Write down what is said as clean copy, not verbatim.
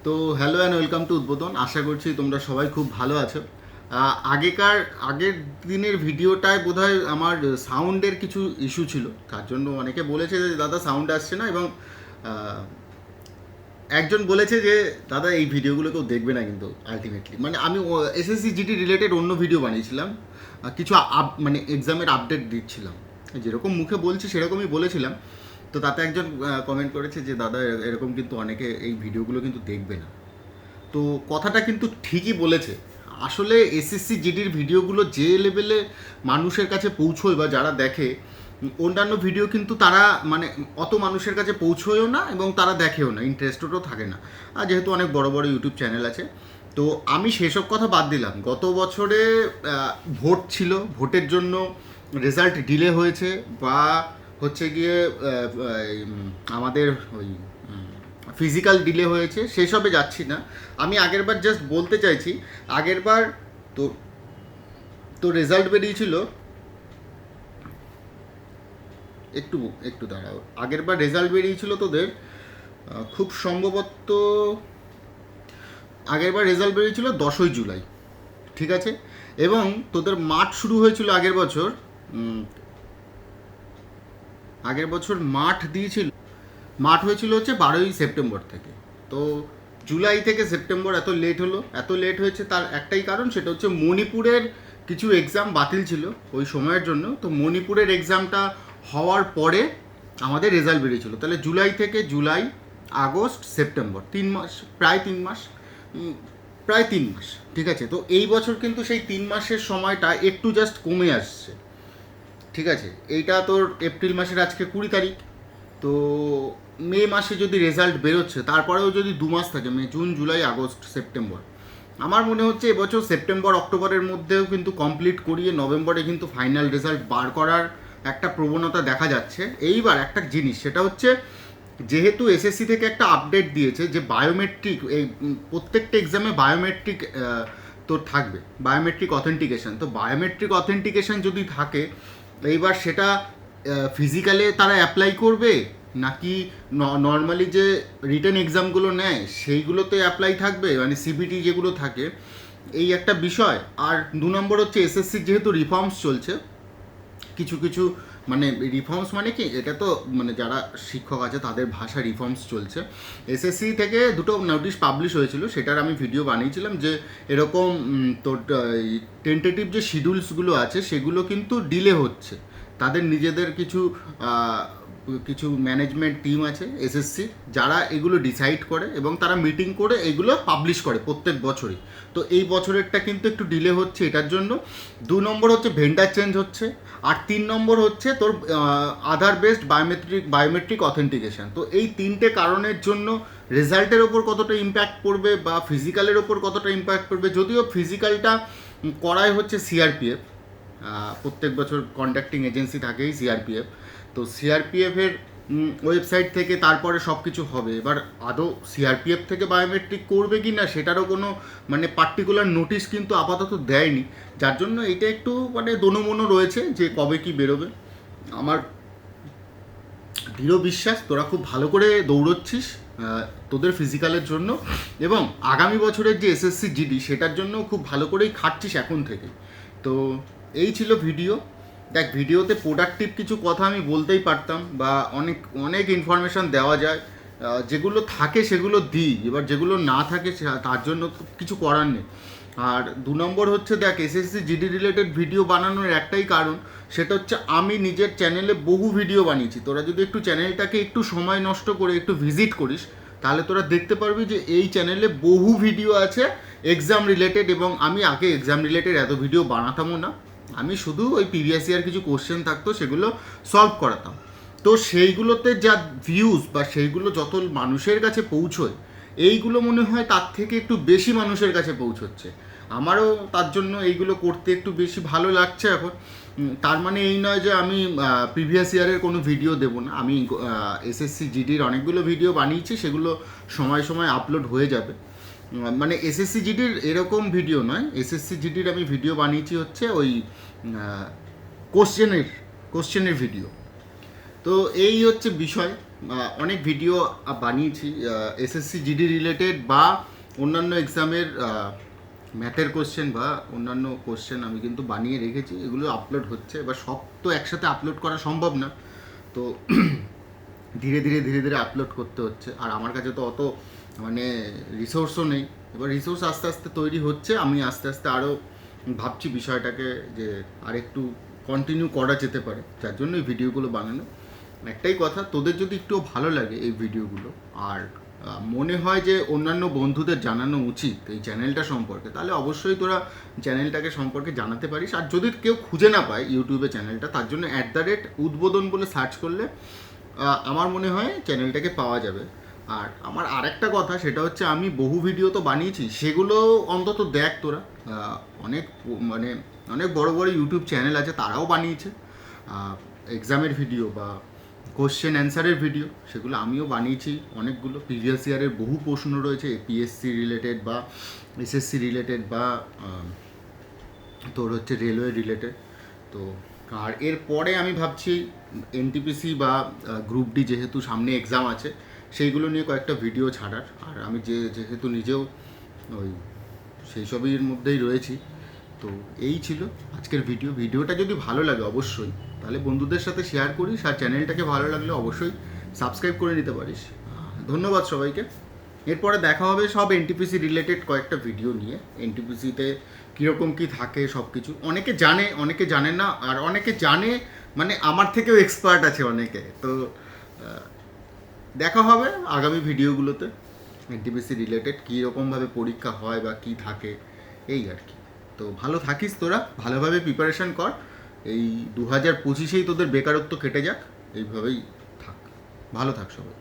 তো hello and welcome to উদ্বোধন। আশা করছি তোমরা সবাই খুব ভালো আছো। আগের দিনের ভিডিওটায় বোধহয় আমার সাউন্ডের কিছু ইস্যু ছিল, তার জন্য অনেকে বলেছে যে দাদা সাউন্ড আসছে না, এবং আহ, একজন বলেছে যে দাদা এই ভিডিওগুলো কেউ দেখবে না, কিন্তু আলটিমেটলি মানে আমি এসএসসি জিডি রিলেটেড অন্য ভিডিও বানিয়েছিলাম, কিছু মানে এক্সামের আপডেট দিচ্ছিলাম, যেরকম মুখে বলছি সেরকমই বলেছিলাম। তো তাতে একজন কমেন্ট করেছে যে দাদা এরকম কিন্তু অনেকে এই ভিডিওগুলো কিন্তু দেখবে না। তো কথাটা কিন্তু ঠিকই বলেছে। আসলে এসএসসি জিডির ভিডিওগুলো যে লেভেলে মানুষের কাছে পৌঁছয় বা যারা দেখে, অন্যান্য ভিডিও কিন্তু তারা মানে অত মানুষের কাছে পৌঁছয়ও না এবং তারা দেখেও না, ইন্টারেস্টেডও থাকে না। আর যেহেতু অনেক বড় বড় ইউটিউব চ্যানেল আছে, তো আমি সেসব কথা বাদ দিলাম। গত বছরে ভোট ছিল, ভোটের জন্য রেজাল্ট ডিলে হয়েছে, বা হচ্ছে গিয়ে আমাদের ওই ফিজিক্যাল ডিলে হয়েছে, সেসবে যাচ্ছি না। আমি আগেরবার জাস্ট বলতে চাইছি, আগেরবার তো তো রেজাল্ট বেরিয়েছিল, একটু একটু দাঁড়াও, আগেরবার রেজাল্ট বেরিয়েছিল তোদের খুব সম্ভবত আগেরবার রেজাল্ট বেরিয়েছিল 10ই জুলাই, ঠিক আছে? এবং তোদের মাঠ শুরু হয়েছিল আগের বছর মাঠ দিয়েছিল, মাঠ হয়েছিল হচ্ছে 12ই সেপ্টেম্বর থেকে। তো জুলাই থেকে সেপ্টেম্বর এত লেট হলো, এত লেট হয়েছে তার একটাই কারণ, সেটা হচ্ছে মণিপুরের কিছু এক্সাম বাতিল ছিল ওই সময়ের জন্য। তো মণিপুরের এক্সামটা হওয়ার পরে আমাদের রেজাল্ট বেরিয়েছিল। তাহলে জুলাই, আগস্ট, সেপ্টেম্বর, 3 মাস, প্রায় 3 মাস, প্রায় 3 মাস, ঠিক আছে? তো এই বছর কিন্তু সেই 3 মাসের সময়টা একটু জাস্ট কমে আসছে, ঠিক আছে? এইটা তোর এপ্রিল মাসের আজকে 20 তারিখ, তো মে মাসে যদি রেজাল্ট বেরোচ্ছে, তারপরেও যদি 2 মাস থাকে, মে, জুন, জুলাই, আগস্ট, সেপ্টেম্বর, আমার মনে হচ্ছে এবছর সেপ্টেম্বর অক্টোবরের মধ্যেও কিন্তু কমপ্লিট করিয়ে নভেম্বরে কিন্তু ফাইনাল রেজাল্ট বার করার একটা প্রবণতা দেখা যাচ্ছে। এইবার একটা জিনিস, সেটা হচ্ছে যেহেতু এসএসসি থেকে একটা আপডেট দিয়েছে যে বায়োমেট্রিক, এই প্রত্যেকটা এক্সামে বায়োমেট্রিক তোর থাকবে, বায়োমেট্রিক অথেন্টিকেশন। তো বায়োমেট্রিক অথেন্টিকেশন যদি থাকে, এইবার সেটা ফিজিক্যালে তারা অ্যাপ্লাই করবে, নাকি নর্মালি যে রিটেন এক্সামগুলো নেয় সেইগুলোতে অ্যাপ্লাই থাকবে, মানে সিবিটি যেগুলো থাকে, এই একটা বিষয়। আর 2 নম্বর হচ্ছে এসএসসির যেহেতু রিফর্মস চলছে, কিছু কিছু মানে রিফর্মস মানে কি, এটা তো মানে যারা শিক্ষক আছে তাদের ভাষা, রিফর্মস চলছে। এসএসসি থেকে দুটো নোটিশ পাবলিশ হয়েছিল, সেটার আমি ভিডিও বানিয়েছিলাম যে এরকম তোর টেন্টেটিভ যে শিডিউলসগুলো আছে সেগুলো কিন্তু ডিলে হচ্ছে। তাদের নিজেদের কিছু কিছু ম্যানেজমেন্ট টিম আছে এসএসসি, যারা এগুলো ডিসাইড করে এবং তারা মিটিং করে এগুলো পাবলিশ করে প্রত্যেক বছরই। তো এই বছরেরটা কিন্তু একটু ডিলে হচ্ছে এটার জন্য। 2 নম্বর হচ্ছে ভেন্ডার চেঞ্জ হচ্ছে। আর 3 নম্বর হচ্ছে তোর আধার বেসড বায়োমেট্রিক অথেন্টিকেশন। তো এই 3টে কারণের জন্য রেজাল্টের ওপর কতটা ইম্প্যাক্ট পড়বে বা ফিজিক্যালের ওপর কতটা ইম্প্যাক্ট পড়বে, যদিও ফিজিক্যালটা করাই হচ্ছে সিআরপিএফ, প্রত্যেক বছর কন্ডাক্টিং এজেন্সি থাকেই সিআরপিএফ। তো সিআরপিএফের ওয়েবসাইট থেকে তারপরে সব কিছু হবে। এবার আদৌ সিআরপিএফ থেকে বায়োমেট্রিক করবে কি না সেটারও কোনো মানে পার্টিকুলার নোটিশ কিন্তু আপাতত দেয়নি, যার জন্য এটা একটু মানে দোনোমনো রয়েছে যে কবে কি বেরোবে। আমার দৃঢ় বিশ্বাস তোরা খুব ভালো করে দৌড়চ্ছিস তোদের ফিজিক্যালের জন্য, এবং আগামী বছরের যে এসএসসি জিডি সেটার জন্য খুব ভালো করেই খাটছিস এখন থেকে। তো এই ছিল ভিডিও। দেখ, ভিডিওতে প্রোডাক্টিভ কিছু কথা আমি বলতেই পারতাম, বা অনেক অনেক ইনফরমেশান দেওয়া যায়, যেগুলো থাকে সেগুলো দিই, এবার যেগুলো না থাকে তার জন্য কিছু করার নেই। আর 2 নম্বর হচ্ছে, দেখ, এসএসসি জিডি রিলেটেড ভিডিও বানানোর একটাই কারণ, সেটা হচ্ছে আমি নিজের চ্যানেলে বহু ভিডিও বানিয়েছি। তোরা যদি একটু চ্যানেলটাকে একটু সময় নষ্ট করে একটু ভিজিট করিস, তাহলে তোরা দেখতে পারবি যে এই চ্যানেলে বহু ভিডিও আছে এক্সাম রিলেটেড, এবং আমি আগে এক্সাম রিলেটেড এত ভিডিও বানাতামও না। আমি শুধু ওই প্রিভিয়াস ইয়ার কিছু কোশ্চেন থাকতো সেগুলো সলভ করাতাম। তো সেইগুলোতে যা ভিউজ বা সেইগুলো যত মানুষের কাছে পৌঁছয়, এইগুলো মনে হয় তার থেকে একটু বেশি মানুষের কাছে পৌঁছচ্ছে। আমারও তার জন্য এইগুলো করতে একটু বেশি ভালো লাগছে এখন। তার মানে এই নয় যে আমি প্রিভিয়াস ইয়ারের কোনো ভিডিও দেবো না। আমি এসএসসি জিডির অনেকগুলো ভিডিও বানিয়েছি, সেগুলো সময় সময় আপলোড হয়ে যাবে। মানে এসএসসি জিডির এরকম ভিডিও নয়, এসএসসি জিডির আমি ভিডিও বানিয়েছি হচ্ছে ওই কোশ্চেনের ভিডিও। তো এই হচ্ছে বিষয়। অনেক ভিডিও বানিয়েছি এসএসসি জিডি রিলেটেড বা অন্যান্য এক্সামের ম্যাথের কোশ্চেন বা অন্যান্য কোশ্চেন আমি কিন্তু বানিয়ে রেখেছি, এগুলো আপলোড হচ্ছে। এবার সব তো একসাথে আপলোড করা সম্ভব না, তো ধীরে ধীরে ধীরে ধীরে আপলোড করতে হচ্ছে। আর আমার কাছে তো অত মানে রিসোর্সও নেই। এবার রিসোর্স আস্তে আস্তে তৈরি হচ্ছে, আমি আস্তে আস্তে আরও ভাবছি বিষয়টাকে যে আরেকটু কন্টিনিউ করা যেতে পারে, যার জন্য এই ভিডিওগুলো বানানো। একটাই কথা, তোদের যদি একটু ভালো লাগে এই ভিডিওগুলো আর মনে হয় যে অন্যান্য বন্ধুদের জানানো উচিত এই চ্যানেলটা সম্পর্কে, তাহলে অবশ্যই তোরা চ্যানেলটাকে সম্পর্কে জানাতে পারিস। আর যদি কেউ খুঁজে না পায় ইউটিউবে চ্যানেলটা, তার জন্য @উদ্বোধন বলে সার্চ করলে আমার মনে হয় চ্যানেলটাকে পাওয়া যাবে। আর আমার আরেকটা কথা, সেটা হচ্ছে আমি বহু ভিডিও তো বানিয়েছি, সেগুলো অন্তত দেখ তোরা। অনেক মানে অনেক বড় বড় ইউটিউব চ্যানেল আছে, তারাও বানিয়েছে এক্সামের ভিডিও বা কোশ্চেন অ্যান্সারের ভিডিও, সেগুলো আমিও বানিয়েছি অনেকগুলো। প্রিভিয়াস ইয়ারের বহু প্রশ্ন রয়েছে পিএসসি রিলেটেড বা এসএসসি রিলেটেড বা তোর হচ্ছে রেলওয়ে রিলেটেড। তো আর এরপরে আমি ভাবছি এনটিপিসি বা গ্রুপ ডি যেহেতু সামনে এক্সাম আছে, সেইগুলো নিয়ে কয়েকটা ভিডিও ছাড়ার। আর আমি যেহেতু নিজেও ওই সেই সবের মধ্যেই রয়েছি। তো এই ছিল আজকের ভিডিওটা যদি ভালো লাগে অবশ্যই তাহলে বন্ধুদের সাথে শেয়ার করিস, আর চ্যানেলটাকে ভালো লাগলে অবশ্যই সাবস্ক্রাইব করে নিতে পারিস। ধন্যবাদ সবাইকে। এরপরে দেখা হবে সব এনটিপিসি রিলেটেড কয়েকটা ভিডিও নিয়ে। এনটিপিসিতে কীরকম কী থাকে সব কিছু অনেকে জানে, অনেকে জানে না, আর অনেকে জানে মানে আমার থেকেও এক্সপার্ট আছে অনেকে। তো দেখা হবে আগামী ভিডিওগুলোতে এনটিপিসি রিলেটেড কীরকমভাবে পরীক্ষা হয় বা কী থাকে, এই আর কি। তো ভালো থাকিস তোরা, ভালোভাবে প্রিপারেশন কর। এই 2025-এই তোদের বেকারত্ব কেটে যাক, এইভাবেই থাক, ভালো থাক সবাই।